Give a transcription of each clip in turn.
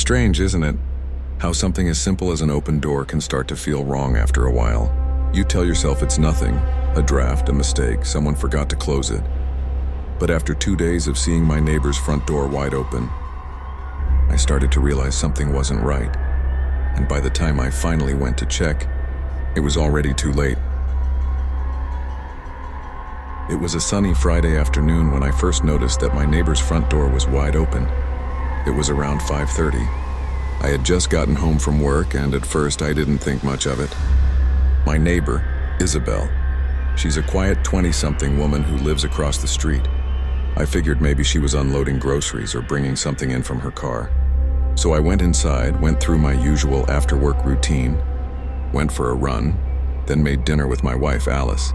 Strange, isn't it? How something as simple as an open door can start to feel wrong after a while. You tell yourself it's nothing, a draft, a mistake, someone forgot to close it. But after 2 days of seeing my neighbor's front door wide open, I started to realize something wasn't right. And by the time I finally went to check, it was already too late. It was a sunny Friday afternoon when I first noticed that my neighbor's front door was wide open. It was around 5:30. I had just gotten home from work, and at first I didn't think much of it. My neighbor, Isabel, she's a quiet 20-something woman who lives across the street. I figured maybe she was unloading groceries or bringing something in from her car. So I went inside, went through my usual after-work routine, went for a run, then made dinner with my wife, Alice.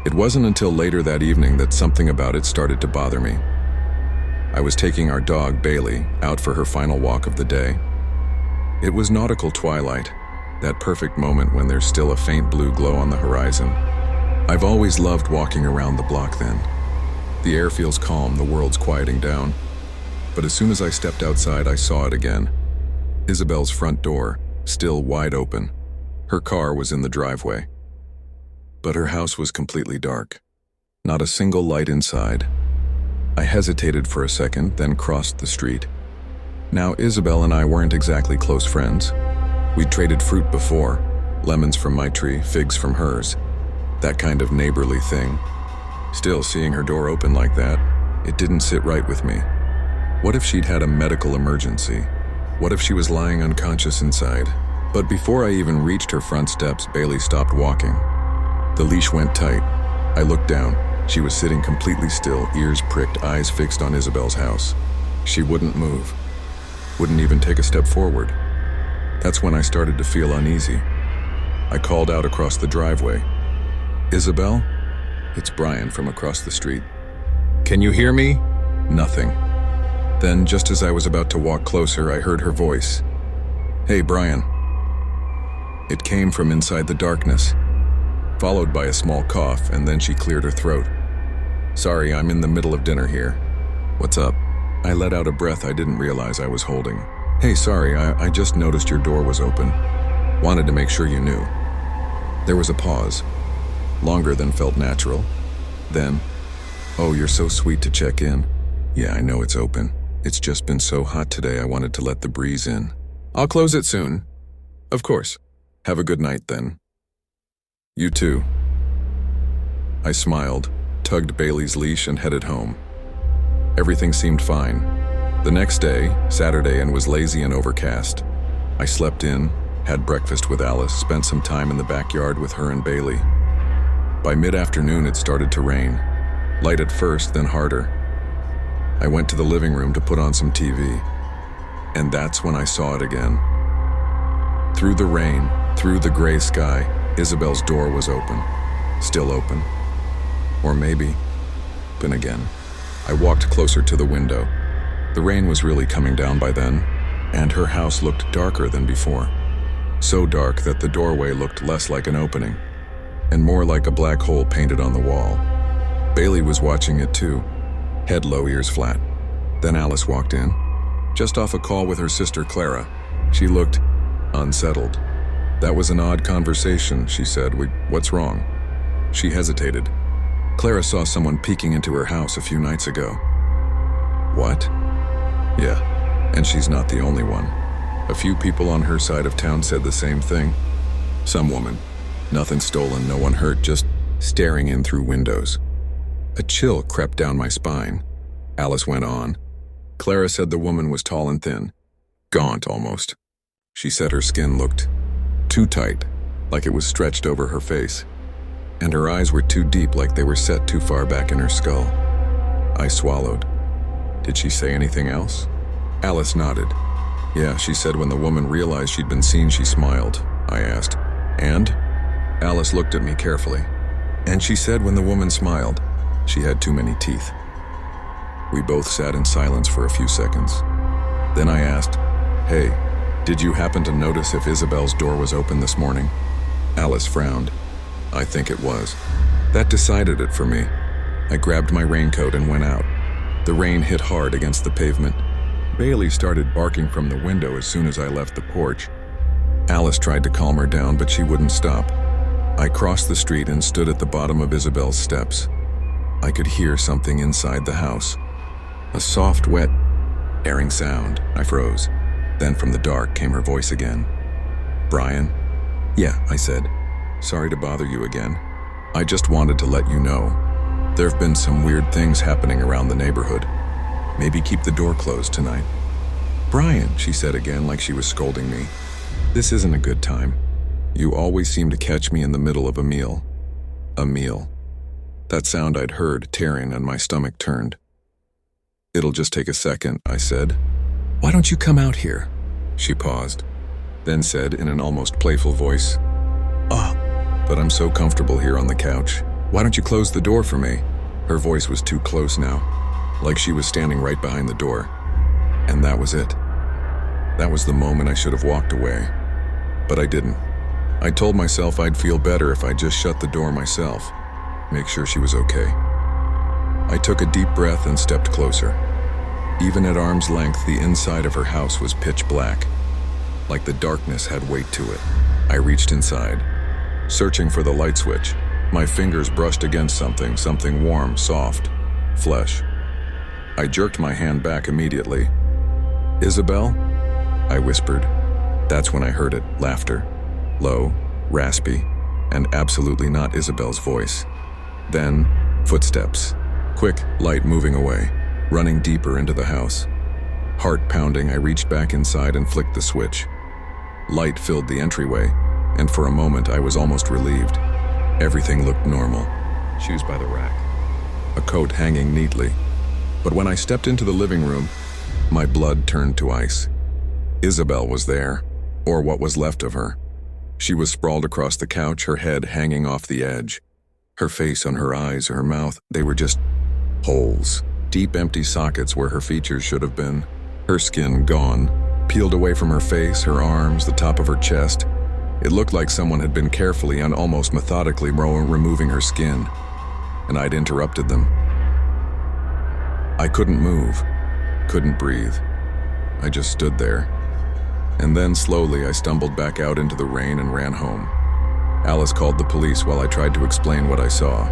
It wasn't until later that evening that something about it started to bother me. I was taking our dog, Bailey, out for her final walk of the day. It was nautical twilight, that perfect moment when there's still a faint blue glow on the horizon. I've always loved walking around the block then. The air feels calm, the world's quieting down. But as soon as I stepped outside, I saw it again. Isabel's front door, still wide open. Her car was in the driveway. But her house was completely dark. Not a single light inside. I hesitated for a second, then crossed the street. Now, Isabel and I weren't exactly close friends. We'd traded fruit before, lemons from my tree, figs from hers. That kind of neighborly thing. Still, seeing her door open like that, it didn't sit right with me. What if she'd had a medical emergency? What if she was lying unconscious inside? But before I even reached her front steps, Bailey stopped walking. The leash went tight. I looked down. She was sitting completely still, ears pricked, eyes fixed on Isabel's house. She wouldn't move. Wouldn't even take a step forward. That's when I started to feel uneasy. I called out across the driveway. "Isabel?" It's Brian from across the street. "Can you hear me?" Nothing. Then, just as I was about to walk closer, I heard her voice. "Hey, Brian." It came from inside the darkness, followed by a small cough, and then she cleared her throat. "Sorry, I'm in the middle of dinner here." "What's up?" I let out a breath I didn't realize I was holding. "Hey, sorry, I just noticed your door was open. Wanted to make sure you knew." There was a pause, longer than felt natural. Then, "Oh, you're so sweet to check in." "Yeah, I know it's open. It's just been so hot today I wanted to let the breeze in." "I'll close it soon." "Of course. Have a good night then." "You too." I smiled, tugged Bailey's leash, and headed home. Everything seemed fine. The next day, Saturday, and was lazy and overcast. I slept in, had breakfast with Alice, spent some time in the backyard with her and Bailey. By mid-afternoon, it started to rain. Light at first, then harder. I went to the living room to put on some TV. And that's when I saw it again. Through the rain, through the gray sky, Isabel's door was open. Still open. Or maybe open again. I walked closer to the window. The rain was really coming down by then, and her house looked darker than before. So dark that the doorway looked less like an opening, and more like a black hole painted on the wall. Bailey was watching it too, head low, ears flat. Then Alice walked in, just off a call with her sister Clara. She looked unsettled. "That was an odd conversation," she said. "What's wrong?" She hesitated. "Clara saw someone peeking into her house a few nights ago." "What?" "Yeah, and she's not the only one. A few people on her side of town said the same thing. Some woman. Nothing stolen, no one hurt, just staring in through windows." A chill crept down my spine. Alice went on. "Clara said the woman was tall and thin. Gaunt, almost. She said her skin looked too tight, like it was stretched over her face. And her eyes were too deep, like they were set too far back in her skull." I swallowed. "Did she say anything else?" Alice nodded. "Yeah, she said when the woman realized she'd been seen, she smiled." I asked. "And?" Alice looked at me carefully. "And she said when the woman smiled, she had too many teeth." We both sat in silence for a few seconds. Then I asked, "Hey, did you happen to notice if Isabel's door was open this morning?" Alice frowned. "I think it was." That decided it for me. I grabbed my raincoat and went out. The rain hit hard against the pavement, Bailey started barking from the window as soon as I left the porch. Alice tried to calm her down, but she wouldn't stop. I crossed the street and stood at the bottom of Isabel's steps. I could hear something inside the house. A soft, wet, airing sound. I froze. Then from the dark came her voice again. "Brian?" "Yeah," I said. "Sorry to bother you again. I just wanted to let you know. There have been some weird things happening around the neighborhood. Maybe keep the door closed tonight." "Brian," she said again, like she was scolding me. "This isn't a good time. You always seem to catch me in the middle of a meal." A meal. That sound I'd heard tearing and my stomach turned. "It'll just take a second," I said. "Why don't you come out here?" She paused, then said in an almost playful voice, But I'm so comfortable here on the couch. Why don't you close the door for me?" Her voice was too close now, like she was standing right behind the door. And that was it. That was the moment I should have walked away. But I didn't. I told myself I'd feel better if I just shut the door myself, make sure she was okay. I took a deep breath and stepped closer. Even at arm's length, the inside of her house was pitch black, like the darkness had weight to it. I reached inside, searching for the light switch. My fingers brushed against something warm, soft, flesh. I jerked my hand back immediately. "Isabel?" I whispered. That's when I heard it, laughter. Low, raspy, and absolutely not Isabel's voice. Then, footsteps. Quick, light moving away, running deeper into the house. Heart pounding, I reached back inside and flicked the switch. Light filled the entryway, and for a moment I was almost relieved. Everything looked normal. Shoes by the rack. A coat hanging neatly. But when I stepped into the living room, my blood turned to ice. Isabel was there, or what was left of her. She was sprawled across the couch, her head hanging off the edge. Her face and her eyes, her mouth, they were just holes. Deep, empty sockets where her features should have been. Her skin gone, peeled away from her face, her arms, the top of her chest. It looked like someone had been carefully and almost methodically removing her skin, and I'd interrupted them. I couldn't move, couldn't breathe. I just stood there. And then slowly I stumbled back out into the rain and ran home. Alice called the police while I tried to explain what I saw.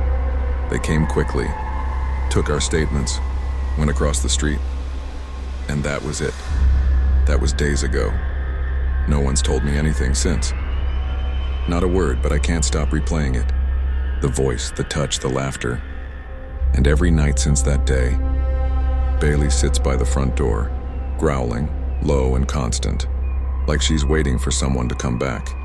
They came quickly, took our statements, went across the street. And that was it. That was days ago. No one's told me anything since. Not a word, but I can't stop replaying it. The voice, the touch, the laughter. And every night since that day, Bailey sits by the front door, growling, low and constant, like she's waiting for someone to come back.